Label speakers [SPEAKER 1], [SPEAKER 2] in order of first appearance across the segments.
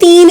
[SPEAKER 1] 3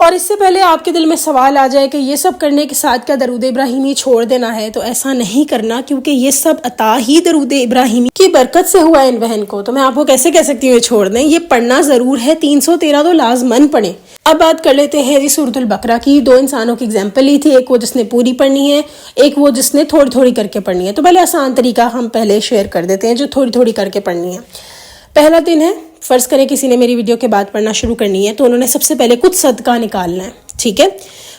[SPEAKER 1] اور اس سے پہلے آپ کے دل میں سوال آ جائے کہ یہ سب کرنے کے ساتھ کیا درود ابراہیمی چھوڑ دینا ہے، تو ایسا نہیں کرنا، کیونکہ یہ سب عطا ہی درود ابراہیمی کی برکت سے ہوا ہے ان بہن کو، تو میں آپ کو کیسے کہہ سکتی ہوں یہ چھوڑ دیں، یہ پڑھنا ضرور ہے، 313 تو لازمن پڑھیں۔ اب بات کر لیتے ہیں جی سورۃ البقرہ کی۔ دو انسانوں کی اگزامپل لی تھی، ایک وہ جس نے پوری پڑھنی ہے، ایک وہ جس نے تھوڑی تھوڑی کر کے پڑھنی ہے۔ تو پہلے آسان طریقہ ہم پہلے شیئر کر دیتے ہیں جو تھوڑی تھوڑی کر کے پڑھنی ہے۔ پہلا دن ہے، فرض کریں کسی نے میری ویڈیو کے بعد پڑھنا شروع کرنی ہے، تو انہوں نے سب سے پہلے کچھ صدقہ نکالنا ہے، ٹھیک ہے۔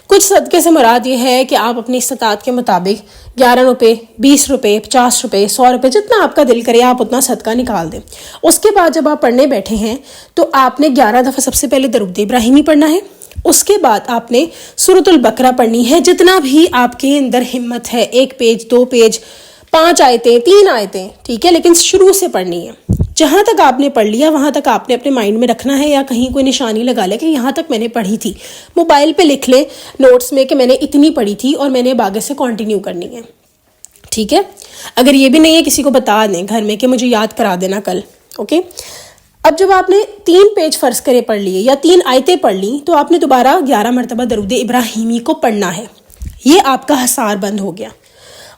[SPEAKER 1] کچھ صدقے سے مراد یہ ہے کہ آپ اپنی استطاعت کے مطابق 11 روپے، 20 روپے، 50 روپے، 100 روپے، جتنا آپ کا دل کرے آپ اتنا صدقہ نکال دیں۔ اس کے بعد جب آپ پڑھنے بیٹھے ہیں تو آپ نے 11 دفعہ سب سے پہلے درود ابراہیمی پڑھنا ہے، اس کے بعد آپ نے سورۃ البقرہ پڑھنی ہے، جتنا بھی آپ کے اندر ہمت ہے، 1 پیج، 2 پیج، 5 آیتیں، 3 آیتیں، ٹھیک ہے، لیکن شروع سے پڑھنی ہے۔ جہاں تک آپ نے پڑھ لیا وہاں تک آپ نے اپنے مائنڈ میں رکھنا ہے، یا کہیں کوئی نشانی لگا لے کہ یہاں تک میں نے پڑھی تھی، موبائل پہ لکھ لیں نوٹس میں کہ میں نے اتنی پڑھی تھی اور میں نے آگے سے کنٹینیو کرنی ہے، ٹھیک ہے۔ اگر یہ بھی نہیں ہے کسی کو بتا دیں گھر میں کہ مجھے یاد کرا دینا کل، اوکے۔ اب جب آپ نے 3 پیج فرض کرے پڑھ لیے یا 3 آیتیں پڑھ لی، تو آپ نے دوبارہ 11 مرتبہ درود ابراہیمی کو پڑھنا ہے، یہ آپ کا حصار بند ہو گیا۔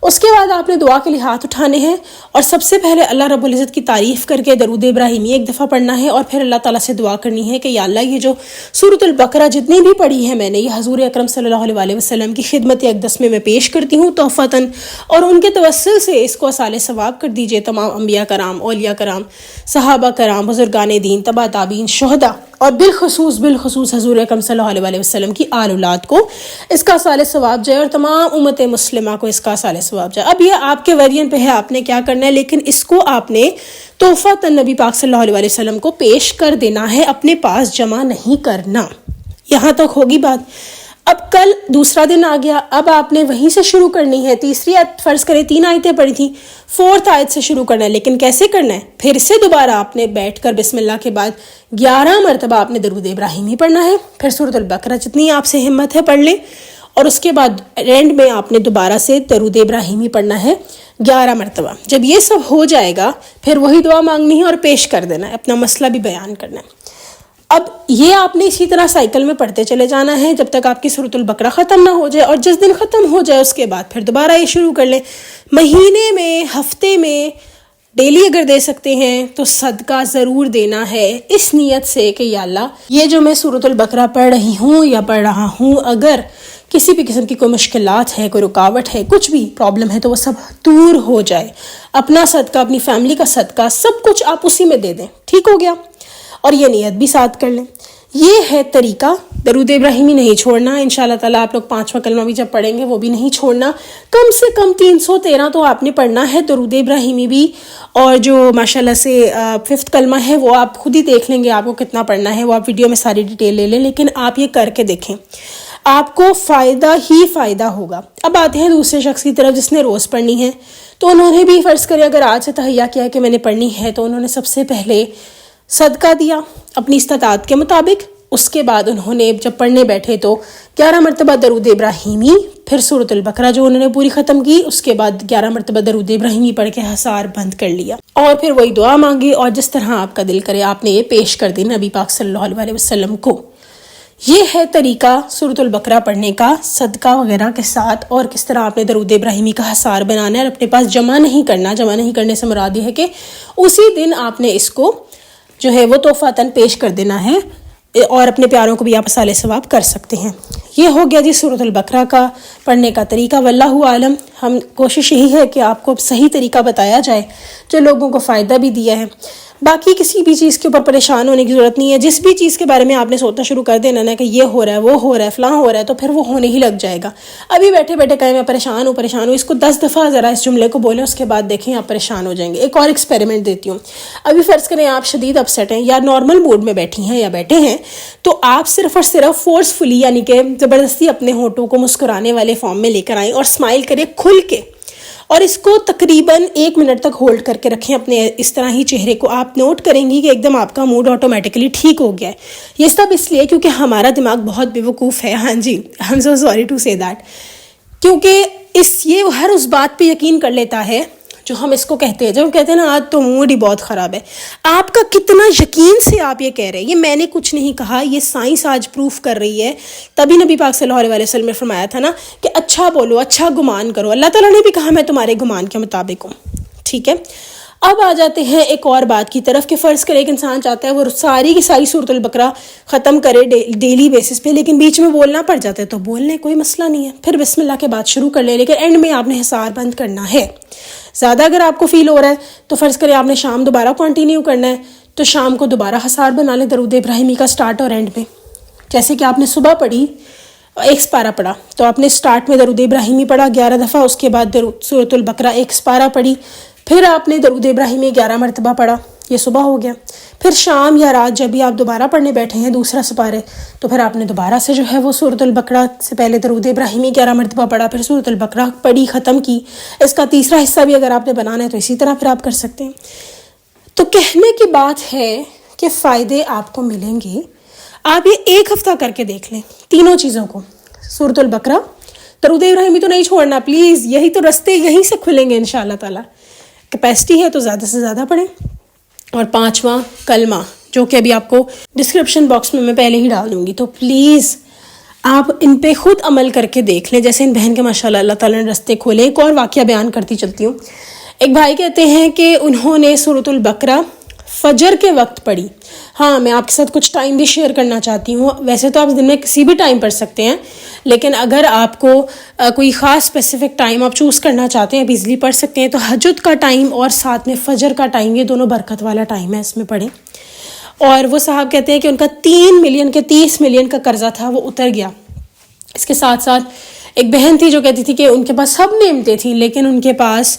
[SPEAKER 1] اس کے بعد آپ نے دعا کے لیے ہاتھ اٹھانے ہیں اور سب سے پہلے اللہ رب العزت کی تعریف کر کے درود ابراہیمی 1 دفعہ پڑھنا ہے، اور پھر اللہ تعالیٰ سے دعا کرنی ہے کہ یا اللہ یہ جو سورۃ البقرہ جتنی بھی پڑھی ہے میں نے، یہ حضور اکرم صلی اللہ علیہ وسلم کی خدمت اقدس میں پیش کرتی ہوں تحفتاً، اور ان کے توسل سے اس کو اصال ثواب کر دیجئے تمام انبیاء کرام، اولیاء کرام، صحابہ کرام، بزرگان دین، تبع تابعین، شہداء، اور بالخصوص حضور اکرم صلی اللہ علیہ وسلم کی آل اولاد کو اس کا اصال ثواب جائے، اور تمام امت مسلمہ کو اس کا اصال ثواب جائے۔ اب یہ آپ کے ورین پہ ہے آپ نے کیا کرنا ہے، لیکن اس کو آپ نے تحفہ نبی پاک صلی اللہ علیہ وسلم کو پیش کر دینا ہے، اپنے پاس جمع نہیں کرنا۔ یہاں تک ہوگی بات۔ اب کل دوسرا دن آ گیا، اب آپ نے وہیں سے شروع کرنی ہے، تیسری آیت فرض کرے 3 آیتیں پڑھی تھیں، 4تھ آیت سے شروع کرنا ہے، لیکن کیسے کرنا ہے؟ پھر سے دوبارہ آپ نے بیٹھ کر بسم اللہ کے بعد 11 مرتبہ آپ نے درود ابراہیمی پڑھنا ہے، پھر سورۃ البقرہ جتنی آپ سے ہمت ہے پڑھ لیں، اور اس کے بعد اینڈ میں آپ نے دوبارہ سے درود ابراہیمی پڑھنا ہے 11 مرتبہ۔ جب یہ سب ہو جائے گا پھر وہی دعا مانگنی ہے اور پیش کر دینا ہے، اپنا مسئلہ بھی بیان کرنا ہے۔ اب یہ آپ نے اسی طرح سائیکل میں پڑھتے چلے جانا ہے جب تک آپ کی سورۃ البقرہ ختم نہ ہو جائے، اور جس دن ختم ہو جائے اس کے بعد پھر دوبارہ یہ شروع کر لیں۔ مہینے میں، ہفتے میں، ڈیلی اگر دے سکتے ہیں تو صدقہ ضرور دینا ہے، اس نیت سے کہ یا اللہ یہ جو میں سورۃ البقرہ پڑھ رہی ہوں یا پڑھ رہا ہوں، اگر کسی بھی قسم کی کوئی مشکلات ہے، کوئی رکاوٹ ہے، کچھ بھی پرابلم ہے، تو وہ سب دور ہو جائے۔ اپنا صدقہ، اپنی فیملی کا صدقہ، سب کچھ آپ اسی میں دے دیں، ٹھیک ہو گیا؟ اور یہ نیت بھی ساتھ کر لیں۔ یہ ہے طریقہ، درود ابراہیمی نہیں چھوڑنا۔ انشاءاللہ تعالیٰ آپ لوگ 5واں کلمہ بھی جب پڑھیں گے وہ بھی نہیں چھوڑنا، کم سے کم 313 تو آپ نے پڑھنا ہے، درود ابراہیمی بھی، اور جو ماشاءاللہ سے 5th کلمہ ہے وہ آپ خود ہی دیکھ لیں گے آپ کو کتنا پڑھنا ہے، وہ آپ ویڈیو میں ساری ڈیٹیل لے لیں، لیکن آپ یہ کر کے دیکھیں، آپ کو فائدہ ہی فائدہ ہوگا۔ اب آتے ہیں دوسرے شخص کی طرف جس نے روز پڑھنی ہے، تو انہوں نے بھی فرض کرے اگر آج سے تہیہ کیا کہ میں نے پڑھنی ہے، تو انہوں نے سب سے پہلے صدقہ دیا اپنی استطاعت کے مطابق، اس کے بعد انہوں نے جب پڑھنے بیٹھے تو 11 مرتبہ درود ابراہیمی، پھر سورۃ البقرہ جو انہوں نے پوری ختم کی، اس کے بعد 11 مرتبہ درود ابراہیمی پڑھ کے حصار بند کر لیا، اور پھر وہی دعا مانگی، اور جس طرح آپ کا دل کرے آپ نے یہ پیش کر دی نبی پاک صلی اللہ علیہ وسلم کو۔ یہ ہے طریقہ سورۃ البقرہ پڑھنے کا صدقہ وغیرہ کے ساتھ، اور کس طرح آپ نے درود ابراہیمی کا حصار بنانا ہے اور اپنے پاس جمع نہیں کرنا۔ جمع نہیں کرنے سے مراد یہ ہے کہ اسی دن آپ نے اس کو جو ہے وہ تحفاتاً پیش کر دینا ہے، اور اپنے پیاروں کو بھی آپ اصال ثواب کر سکتے ہیں۔ یہ ہو گیا جی سورۃ البقرہ کا پڑھنے کا طریقہ۔ واللہ عالم، ہم کوشش یہی ہے کہ آپ کو صحیح طریقہ بتایا جائے جو لوگوں کو فائدہ بھی دیا ہے۔ باقی کسی بھی چیز کے اوپر پریشان ہونے کی ضرورت نہیں ہے، جس بھی چیز کے بارے میں آپ نے سوچنا شروع کر دینا نا کہ یہ ہو رہا ہے، وہ ہو رہا ہے، فلاں ہو رہا ہے، تو پھر وہ ہونے ہی لگ جائے گا۔ ابھی بیٹھے بیٹھے کہیں میں پریشان ہوں، اس کو 10 دفعہ ذرا اس جملے کو بولیں، اس کے بعد دیکھیں آپ پریشان ہو جائیں گے۔ ایک اور ایکسپیریمنٹ دیتی ہوں، ابھی فرض کریں آپ شدید اپسیٹ ہیں یا نارمل موڈ میں بیٹھی ہیں یا بیٹھے ہیں، تو آپ صرف اور صرف فورسفلی یعنی کہ زبردستی اپنے ہونٹوں کو مسکرانے والے فارم میں لے کر آئیں اور اسمائل کریں کھل کے، اور اس کو تقریباً 1 منٹ تک ہولڈ کر کے رکھیں اپنے اس طرح ہی چہرے کو۔ آپ نوٹ کریں گی کہ ایک دم آپ کا موڈ آٹومیٹکلی ٹھیک ہو گیا ہے۔ یہ سب اس لیے کیونکہ ہمارا دماغ بہت بے وقوف ہے، ہاں جی، I am so sorry to say that, کیونکہ یہ ہر اس بات پہ یقین کر لیتا ہے جو ہم اس کو کہتے ہیں، جب ہم کہتے ہیں نا آج تو موڈ ہی بہت خراب ہے، آپ کا کتنا یقین سے آپ یہ کہہ رہے ہیں، یہ میں نے کچھ نہیں کہا، یہ سائنس آج پروف کر رہی ہے. تبھی نبی پاک صلی اللہ علیہ وسلم نے فرمایا تھا نا کہ اچھا بولو، اچھا گمان کرو. اللہ تعالیٰ نے بھی کہا میں تمہارے گمان کے مطابق ہوں. ٹھیک ہے، اب آ جاتے ہیں ایک اور بات کی طرف کہ فرض کرے ایک انسان چاہتا ہے وہ ساری کی ساری سورۃ البقرہ ختم کرے ڈیلی بیسس پہ، لیکن بیچ میں بولنا پڑ جاتا ہے تو بولنے کوئی مسئلہ نہیں ہے، پھر بسم اللہ کے بعد شروع کر لیں، لیکن اینڈ میں آپ نے حصار بند کرنا ہے. زیادہ اگر آپ کو فیل ہو رہا ہے تو فرض کرے آپ نے شام دوبارہ کنٹینیو کرنا ہے تو شام کو دوبارہ حصار بنا لیں درود ابراہیمی کا سٹارٹ اور اینڈ میں. جیسے کہ آپ نے صبح پڑھی ایک سپارہ پڑھا تو آپ نے سٹارٹ میں درود ابراہیمی پڑھا 11 دفعہ، اس کے بعد سورۃ البقرہ ایک سپارہ پڑھی، پھر آپ نے درود ابراہیمی 11 مرتبہ پڑھا، یہ صبح ہو گیا. پھر شام یا رات جب بھی آپ دوبارہ پڑھنے بیٹھے ہیں دوسرا سپارے تو پھر آپ نے دوبارہ سے جو ہے وہ سورۃ البقرہ سے پہلے درود ابراہیمی 11 مرتبہ پڑھا، پھر سورۃ البقرہ پڑھی ختم کی. اس کا تیسرا حصہ بھی اگر آپ نے بنانا ہے تو اسی طرح پھر آپ کر سکتے ہیں. تو کہنے کی بات ہے کہ فائدے آپ کو ملیں گے. آپ یہ ایک ہفتہ کر کے دیکھ لیں تینوں چیزوں کو، سورۃ البقرہ، درود ابراہیمی تو نہیں چھوڑنا پلیز، یہی تو رستے یہیں سے کھلیں گے انشاءاللہ تعالی. کیپیسٹی ہے تو زیادہ سے زیادہ پڑھیں. اور 5واں کلمہ جو کہ ابھی آپ کو ڈسکرپشن باکس میں پہلے ہی ڈال دوں گی، تو پلیز آپ ان پہ خود عمل کر کے دیکھ لیں. جیسے ان بہن کے ماشاءاللہ اللہ تعالیٰ نے رستے کھولے. ایک اور واقعہ بیان کرتی چلتی ہوں. ایک بھائی کہتے ہیں کہ انہوں نے سورۃ البقرہ فجر کے وقت پڑھی. ہاں میں آپ کے ساتھ کچھ ٹائم بھی شیئر کرنا چاہتی ہوں. ویسے تو آپ دن میں کسی بھی ٹائم پڑھ سکتے ہیں، لیکن اگر آپ کو کوئی خاص اسپیسیفک ٹائم آپ چوز کرنا چاہتے ہیں، آپ ایزیلی پڑھ سکتے ہیں. تو تہجد کا ٹائم اور ساتھ میں فجر کا ٹائم، یہ دونوں برکت والا ٹائم ہے، اس میں پڑھیں. اور وہ صاحب کہتے ہیں کہ ان کا 3 ملین کے 30 ملین کا قرضہ تھا، وہ اتر گیا. اس کے ساتھ ساتھ ایک بہن تھی جو کہتی تھی کہ ان کے پاس سب نعمتیں تھیں لیکن ان کے پاس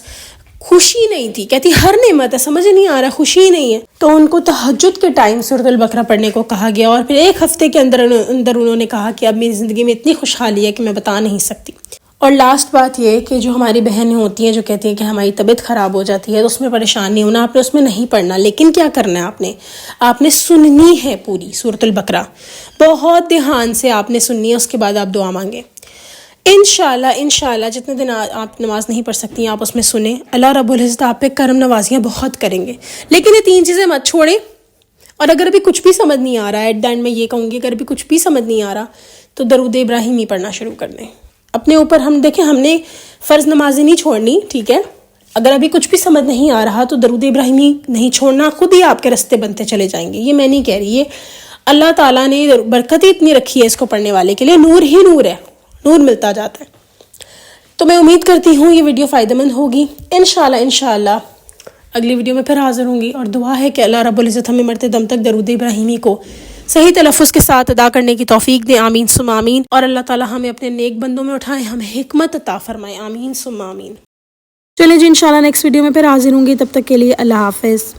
[SPEAKER 1] خوشی نہیں تھی. کہتی ہر نعمت ہے، سمجھ نہیں آ رہا، خوشی نہیں ہے. تو ان کو تہجد کے ٹائم سورۃ البقرہ پڑھنے کو کہا گیا، اور پھر ایک ہفتے کے اندر انہوں نے کہا کہ اب میری زندگی میں اتنی خوشحالی ہے کہ میں بتا نہیں سکتی. اور لاسٹ بات یہ کہ جو ہماری بہنیں ہوتی ہیں جو کہتی ہیں کہ ہماری طبیعت خراب ہو جاتی ہے تو اس میں پریشان نہیں ہونا، آپ نے اس میں نہیں پڑھنا. لیکن کیا کرنا ہے، آپ نے سننی ہے پوری سورۃ البقرہ، بہت دھیان سے آپ نے سننی ہے. اس کے بعد آپ دعا مانگیں. انشاءاللہ جتنے دن آپ نماز نہیں پڑھ سکتی آپ اس میں سنیں. اللہ رب العزت آپ پہ کرم نوازیاں بہت کریں گے. لیکن یہ 3 چیزیں مت چھوڑیں. اور اگر ابھی کچھ بھی سمجھ نہیں آ رہا ہے، ایٹ دا اینڈ میں یہ کہوں گی اگر ابھی کچھ بھی سمجھ نہیں آ رہا تو درود ابراہیمی پڑھنا شروع کر دیں. اپنے اوپر ہم دیکھیں، ہم نے فرض نمازیں نہیں چھوڑنی، ٹھیک ہے. اگر ابھی کچھ بھی سمجھ نہیں آ رہا تو درود ابراہیمی نہیں چھوڑنا، خود ہی آپ کے رستے بنتے چلے جائیں گے. یہ میں نہیں کہہ رہی، یہ اللہ تعالیٰ نے برکت ہی اتنی رکھی ہے اس کو پڑھنے والے کے لیے. نور ہی نور ہے، نور ملتا جاتا ہے. تو میں امید کرتی ہوں یہ ویڈیو فائدہ مند ہوگی. انشاءاللہ اگلی ویڈیو میں پھر حاضر ہوں گی. اور دعا ہے کہ اللہ رب العزت ہمیں مرتے دم تک درود ابراہیمی کو صحیح تلفظ کے ساتھ ادا کرنے کی توفیق دے. آمین ثم آمین. اور اللہ تعالیٰ ہمیں اپنے نیک بندوں میں اٹھائے، ہمیں حکمت عطا فرمائے. آمین ثم آمین. چلیں جی انشاءاللہ نیکسٹ ویڈیو میں پھر حاضر ہوں گی. تب تک کے لیے اللہ حافظ.